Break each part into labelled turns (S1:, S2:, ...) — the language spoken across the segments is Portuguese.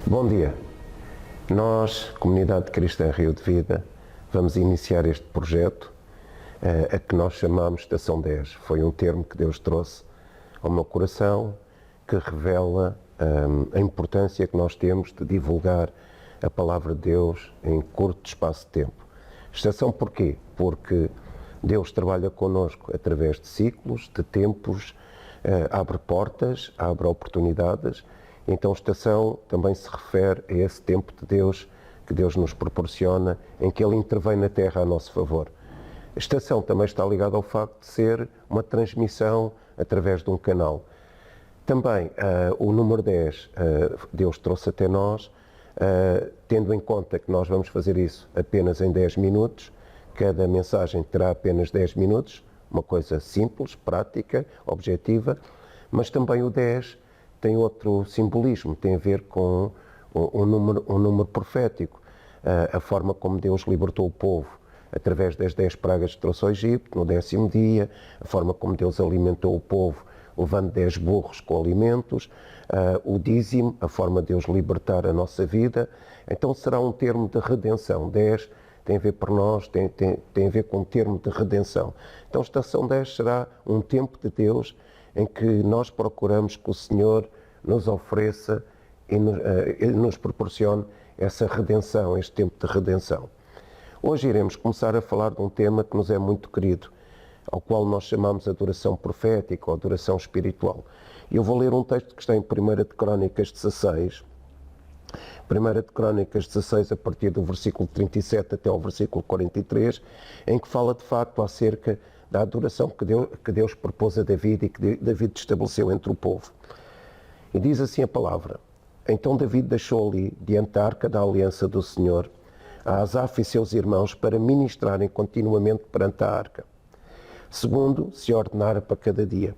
S1: Bom dia. Nós, Comunidade Cristã Rio de Vida, vamos iniciar este projeto a que nós chamamos Estação 10. Foi um termo que Deus trouxe ao meu coração que revela a importância que nós temos de divulgar a Palavra de Deus em curto espaço de tempo. Estação porquê? Porque Deus trabalha connosco através de ciclos, de tempos, abre portas, abre oportunidades. Então, estação também se refere a esse tempo de Deus que Deus nos proporciona, em que Ele intervém na Terra a nosso favor. A estação também está ligada ao facto de ser uma transmissão através de um canal. Também o número 10, Deus trouxe até nós, tendo em conta que nós vamos fazer isso apenas em 10 minutos, cada mensagem terá apenas 10 minutos, uma coisa simples, prática, objetiva, mas também o 10 tem outro simbolismo, tem a ver com um número profético, a forma como Deus libertou o povo através das 10 pragas que trouxe ao Egito, no 10º dia, a forma como Deus alimentou o povo, levando 10 burros com alimentos, o dízimo, a forma de Deus libertar a nossa vida. Então será um termo de redenção. 10 tem a ver por nós, tem a ver com um termo de redenção. Então estação 10 será um tempo de Deus em que nós procuramos que o Senhor nos ofereça e nos proporcione essa redenção, este tempo de redenção. Hoje iremos começar a falar de um tema que nos é muito querido, ao qual nós chamamos adoração profética ou adoração espiritual. Eu vou ler um texto que está em 1 de Crónicas 16, 1 de Crónicas 16, a partir do versículo 37 até ao versículo 43, em que fala de facto acerca da adoração que Deus propôs a David e que David estabeleceu entre o povo. E diz assim a palavra: Então David deixou ali, diante da arca da aliança do Senhor, a Asaf e seus irmãos para ministrarem continuamente perante a arca, segundo se ordenara para cada dia.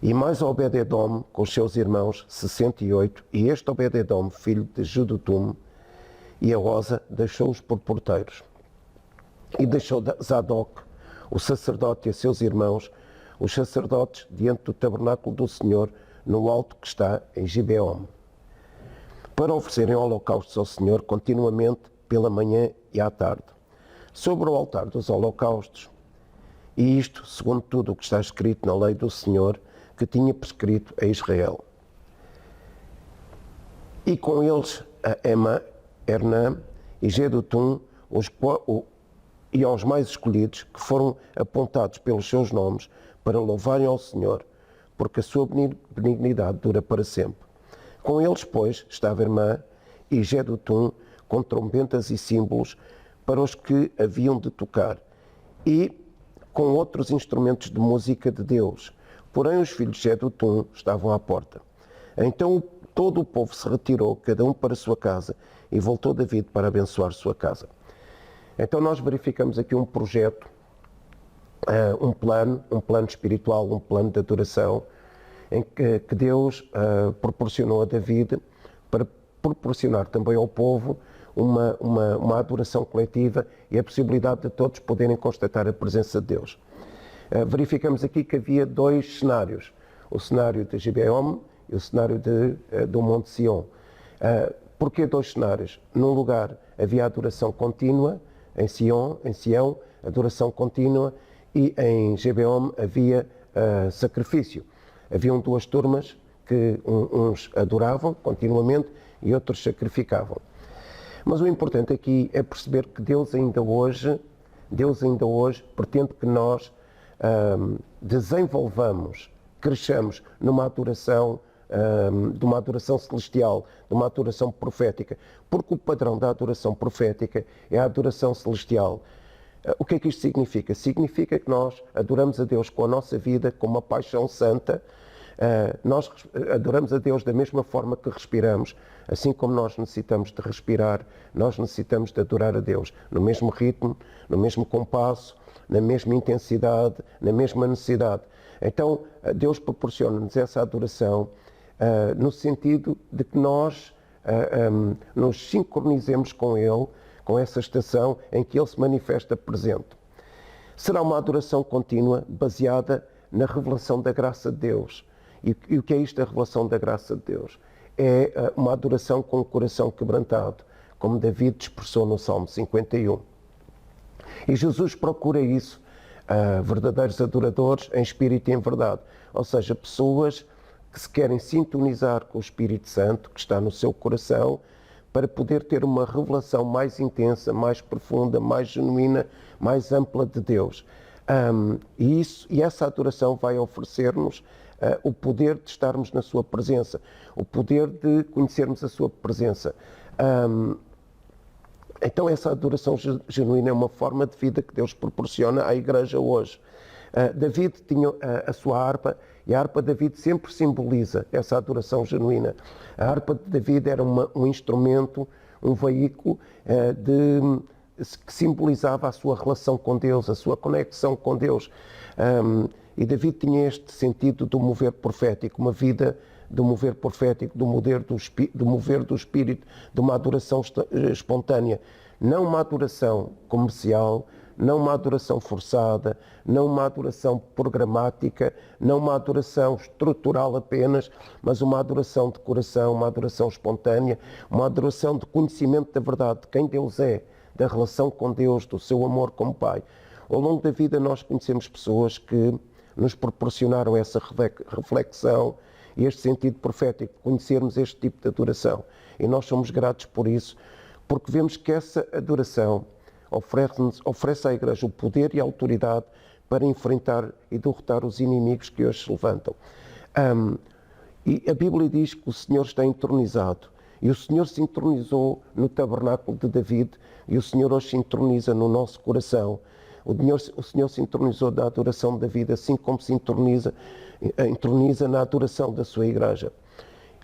S1: E mais Obed-edom com os seus irmãos, 68, e este Obed-edom, filho de Jedutum, e a Osa, deixou-os por porteiros. E deixou Zadok, o sacerdote, e a seus irmãos, os sacerdotes, diante do tabernáculo do Senhor, no alto que está em Gibeon, para oferecerem holocaustos ao Senhor continuamente pela manhã e à tarde, sobre o altar dos holocaustos. E isto, segundo tudo o que está escrito na lei do Senhor, que tinha prescrito a Israel. E com eles a Ema, Hernã e Jedutum, e aos mais escolhidos, que foram apontados pelos seus nomes, para louvarem ao Senhor, porque a sua benignidade dura para sempre. Com eles, pois, estava Irmã e Jedutum, com trombetas e símbolos, para os que haviam de tocar, e com outros instrumentos de música de Deus. Porém, os filhos de Jedutum estavam à porta. Então todo o povo se retirou, cada um para a sua casa, e voltou David para abençoar sua casa. Então nós verificamos aqui um projeto, um plano espiritual, um plano de adoração, em que Deus proporcionou a David para proporcionar também ao povo uma adoração coletiva e a possibilidade de todos poderem constatar a presença de Deus. Verificamos aqui que havia dois cenários, o cenário de Gibeon e o cenário do Monte Sião. Porquê dois cenários? Num lugar havia adoração contínua, em Sião, adoração contínua, e em Gibeon havia sacrifício. Haviam duas turmas que uns adoravam continuamente e outros sacrificavam. Mas o importante aqui é perceber que Deus ainda hoje pretende que nós desenvolvamos, cresçamos numa adoração, de uma adoração celestial, de uma adoração profética, porque o padrão da adoração profética é a adoração celestial. O que é que isto significa? Significa que nós adoramos a Deus com a nossa vida, com uma paixão santa. Nós adoramos a Deus da mesma forma que respiramos. Assim como nós necessitamos de respirar, nós necessitamos de adorar a Deus no mesmo ritmo, no mesmo compasso, na mesma intensidade, na mesma necessidade. Então, Deus proporciona-nos essa adoração no sentido de que nós nos sincronizemos com Ele, com essa estação em que Ele se manifesta presente. Será uma adoração contínua, baseada na revelação da graça de Deus. E o que é isto, a revelação da graça de Deus? é uma adoração com o coração quebrantado, como David expressou no Salmo 51. E Jesus procura isso, verdadeiros adoradores em espírito e em verdade, ou seja, pessoas que se querem sintonizar com o Espírito Santo que está no seu coração para poder ter uma revelação mais intensa, mais profunda, mais genuína, mais ampla de Deus. E essa adoração vai oferecer-nos o poder de estarmos na sua presença, o poder de conhecermos a sua presença. Então essa adoração genuína é uma forma de vida que Deus proporciona à Igreja hoje. David tinha a sua harpa, e a harpa de David sempre simboliza essa adoração genuína. A harpa de David era um instrumento, um veículo que simbolizava a sua relação com Deus, a sua conexão com Deus. E David tinha este sentido do mover profético, uma vida do mover profético, do mover do Espírito, de uma adoração espontânea. Não uma adoração comercial, não uma adoração forçada, não uma adoração programática, não uma adoração estrutural apenas, mas uma adoração de coração, uma adoração espontânea, uma adoração de conhecimento da verdade, de quem Deus é, da relação com Deus, do seu amor como Pai. Ao longo da vida nós conhecemos pessoas que nos proporcionaram essa reflexão e este sentido profético, de conhecermos este tipo de adoração. E nós somos gratos por isso, porque vemos que essa adoração oferece à Igreja o poder e a autoridade para enfrentar e derrotar os inimigos que hoje se levantam. E a Bíblia diz que o Senhor está entronizado. E o Senhor se entronizou no tabernáculo de David e o Senhor hoje se entroniza no nosso coração. O Senhor se entronizou na adoração de David, assim como se entroniza na adoração da sua Igreja.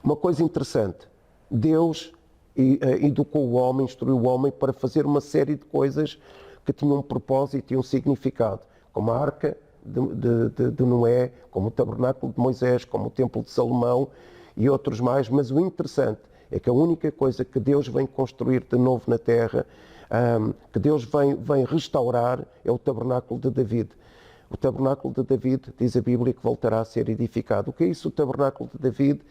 S1: Uma coisa interessante, Deus educou o homem, instruiu o homem para fazer uma série de coisas que tinham um propósito e um significado, como a arca de Noé, como o tabernáculo de Moisés, como o templo de Salomão e outros mais, mas o interessante é que a única coisa que Deus vem construir de novo na terra, que Deus vem restaurar, é o tabernáculo de David. O tabernáculo de David, diz a Bíblia, que voltará a ser edificado. O que é isso, o tabernáculo de David?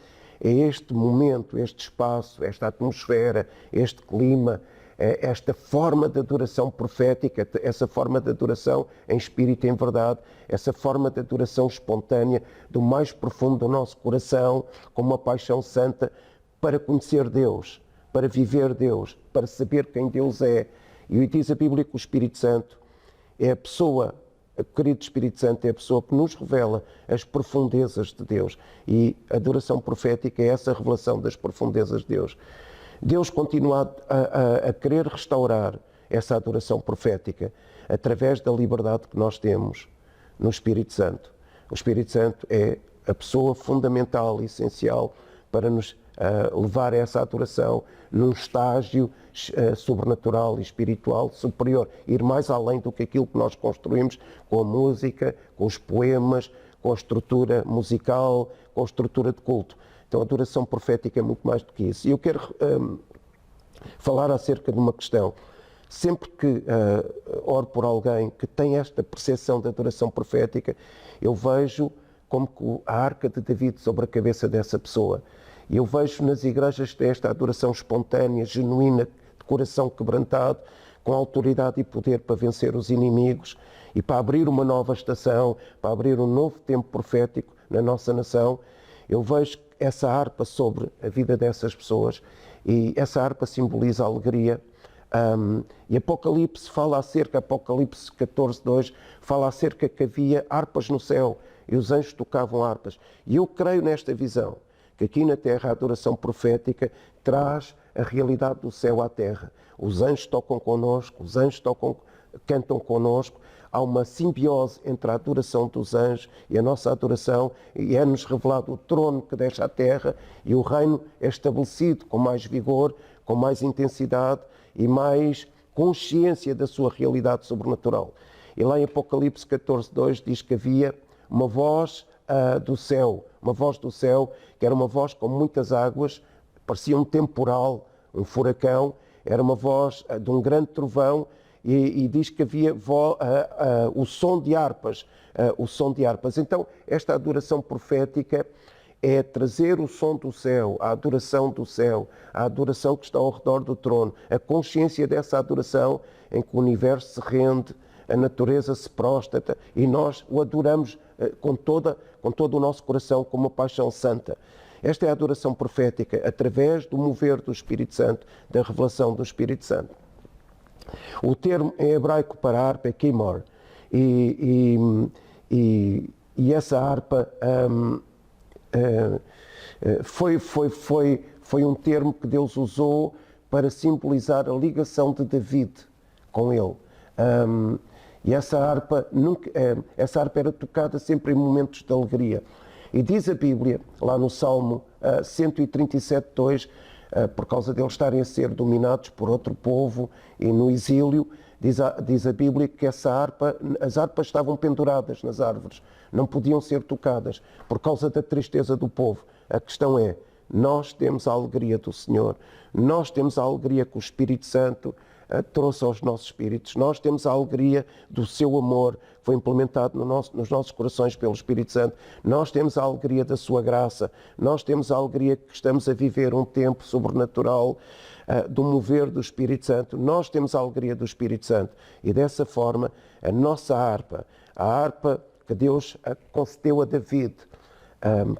S1: É este momento, este espaço, esta atmosfera, este clima, esta forma de adoração profética, essa forma de adoração em espírito e em verdade, essa forma de adoração espontânea, do mais profundo do nosso coração, com uma paixão santa, para conhecer Deus, para viver Deus, para saber quem Deus é. E diz a Bíblia que o Espírito Santo é a pessoa, o querido Espírito Santo é a pessoa que nos revela as profundezas de Deus. E a adoração profética é essa revelação das profundezas de Deus. Deus continua a querer restaurar essa adoração profética através da liberdade que nós temos no Espírito Santo. O Espírito Santo é a pessoa fundamental e essencial para nos levar a essa adoração num estágio sobrenatural e espiritual superior, ir mais além do que aquilo que nós construímos com a música, com os poemas, com a estrutura musical, com a estrutura de culto. Então a adoração profética é muito mais do que isso. E eu quero falar acerca de uma questão. Sempre que oro por alguém que tem esta percepção da adoração profética, eu vejo como que a arca de David sobre a cabeça dessa pessoa. E eu vejo nas igrejas esta adoração espontânea, genuína, de coração quebrantado, com autoridade e poder para vencer os inimigos e para abrir uma nova estação, para abrir um novo tempo profético na nossa nação. Eu vejo essa harpa sobre a vida dessas pessoas e essa harpa simboliza a alegria. E Apocalipse 14:2, fala acerca que havia harpas no céu e os anjos tocavam harpas. E eu creio nesta visão, que aqui na terra a adoração profética traz a realidade do céu à terra. Os anjos tocam connosco, os anjos cantam connosco. Há uma simbiose entre a adoração dos anjos e a nossa adoração, e é-nos revelado o trono que deixa a terra e o reino é estabelecido com mais vigor, com mais intensidade e mais consciência da sua realidade sobrenatural. E lá em Apocalipse 14:2 diz que havia uma voz do céu, que era uma voz com muitas águas, parecia um temporal, um furacão, era uma voz de um grande trovão, e diz que havia o som de harpas. Então, esta adoração profética é trazer o som do céu, a adoração do céu, a adoração que está ao redor do trono, a consciência dessa adoração em que o universo se rende, a natureza se próstrata e nós o adoramos com todo o nosso coração, com uma paixão santa. Esta é a adoração profética, através do mover do Espírito Santo, da revelação do Espírito Santo. O termo em hebraico para a harpa é kimor, e essa harpa foi um termo que Deus usou para simbolizar a ligação de David com ele. E essa harpa era tocada sempre em momentos de alegria. E diz a Bíblia, lá no Salmo 137:2, por causa de eles estarem a ser dominados por outro povo e no exílio, diz a Bíblia que as harpas estavam penduradas nas árvores, não podiam ser tocadas por causa da tristeza do povo. A questão é, nós temos a alegria do Senhor, nós temos a alegria que o Espírito Santo trouxe aos nossos espíritos, nós temos a alegria do seu amor, que foi implementado nos nossos corações pelo Espírito Santo, nós temos a alegria da sua graça, nós temos a alegria que estamos a viver um tempo sobrenatural do mover do Espírito Santo, nós temos a alegria do Espírito Santo e dessa forma a nossa harpa, a harpa que Deus concedeu a David,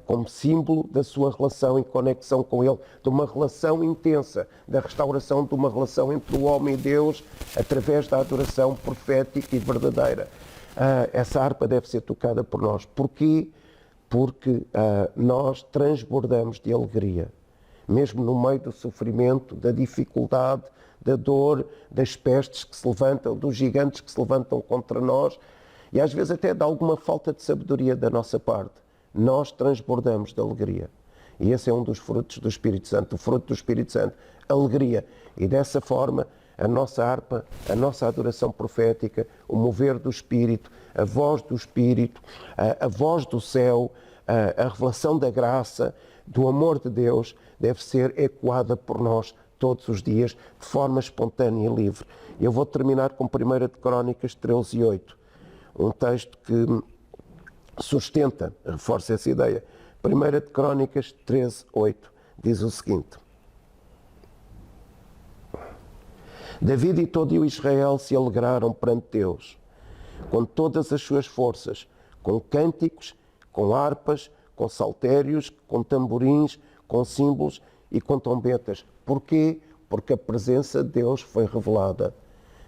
S1: como símbolo da sua relação em conexão com Ele, de uma relação intensa, da restauração de uma relação entre o homem e Deus, através da adoração profética e verdadeira. Essa harpa deve ser tocada por nós. Porquê? Porque nós transbordamos de alegria, mesmo no meio do sofrimento, da dificuldade, da dor, das pestes que se levantam, dos gigantes que se levantam contra nós, e às vezes até de alguma falta de sabedoria da nossa parte. Nós transbordamos de alegria. E esse é um dos frutos do Espírito Santo, o fruto do Espírito Santo, alegria. E dessa forma, a nossa harpa, a nossa adoração profética, o mover do Espírito, a voz do Espírito, a voz do céu, a revelação da graça, do amor de Deus, deve ser ecoada por nós todos os dias, de forma espontânea e livre. Eu vou terminar com 1 de Crónicas 13:8, um texto que sustenta, reforça essa ideia. 1 de Crónicas 13:8 diz o seguinte: David e todo o Israel se alegraram perante Deus, com todas as suas forças, com cânticos, com harpas, com saltérios, com tamborins, com símbolos e com trombetas. Porquê? Porque a presença de Deus foi revelada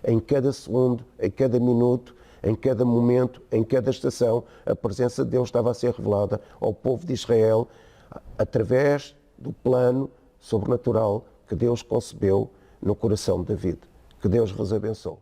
S1: em cada segundo, em cada minuto, em cada momento, em cada estação. A presença de Deus estava a ser revelada ao povo de Israel através do plano sobrenatural que Deus concebeu no coração de David. Que Deus vos abençoe.